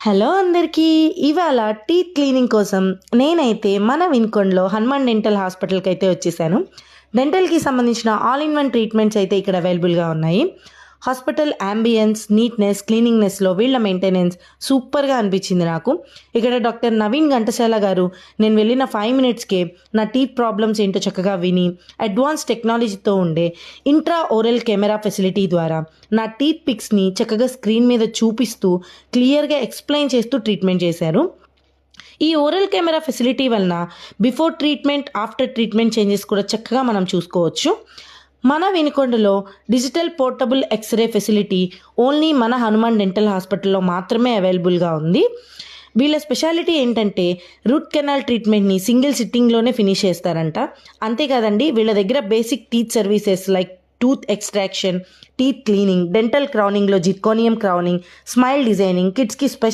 Hello అందరికీ. ఇవాళ teeth cleaning కోసం నేనైతే మన వినుకొండలో హనుమాన్ డెంటల్ హాస్పిటల్కి అయితే వచ్చేసాను. డెంటల్కి సంబంధించిన ఆల్ ఇన్ వన్ ట్రీట్మెంట్స్ అయితే ఇక్కడ అవైలబుల్గా ఉన్నాయి. హాస్పిటల్ యాంబియన్స్, నీట్నెస్, క్లీనింగ్నెస్లో వీళ్ళ మెయింటెనెన్స్ సూపర్గా అనిపించింది నాకు. ఇక్కడ డాక్టర్ నవీన్ ఘంటసాల గారు నేను వెళ్ళిన 5 మినిట్స్కే నా టీత్ ప్రాబ్లమ్స్ ఏంటో చక్కగా విని అడ్వాన్స్ టెక్నాలజీతో ఉండే ఇంట్రా ఓరల్ కెమెరా ఫెసిలిటీ ద్వారా నా టీత్ పిక్స్ని చక్కగా స్క్రీన్ మీద చూపిస్తూ క్లియర్గా ఎక్స్ప్లెయిన్ చేస్తూ ట్రీట్మెంట్ చేశారు. ఈ ఓరల్ కెమెరా ఫెసిలిటీ వలన before treatment, after treatment changes కూడా చక్కగా మనం చూసుకోవచ్చు. మన వినుకొండలో digital portable x-ray facility only మన హనుమాన్ డెంటల్ హాస్పిటల్లో మాత్రమే అవైలబుల్గా ఉంది. వీళ్ళ స్పెషాలిటీ ఏంటంటే రూట్ కెనాల్ ట్రీట్మెంట్ని సింగిల్ సిట్టింగ్లోనే ఫినిష్ చేస్తారంట. అంతేకాదండి, వీళ్ళ దగ్గర basic teeth services like tooth extraction, teeth cleaning, dental క్రౌనింగ్లో జిర్కోనియం క్రౌనింగ్, స్మైల్ డిజైనింగ్, కిడ్స్కి స్పెషల్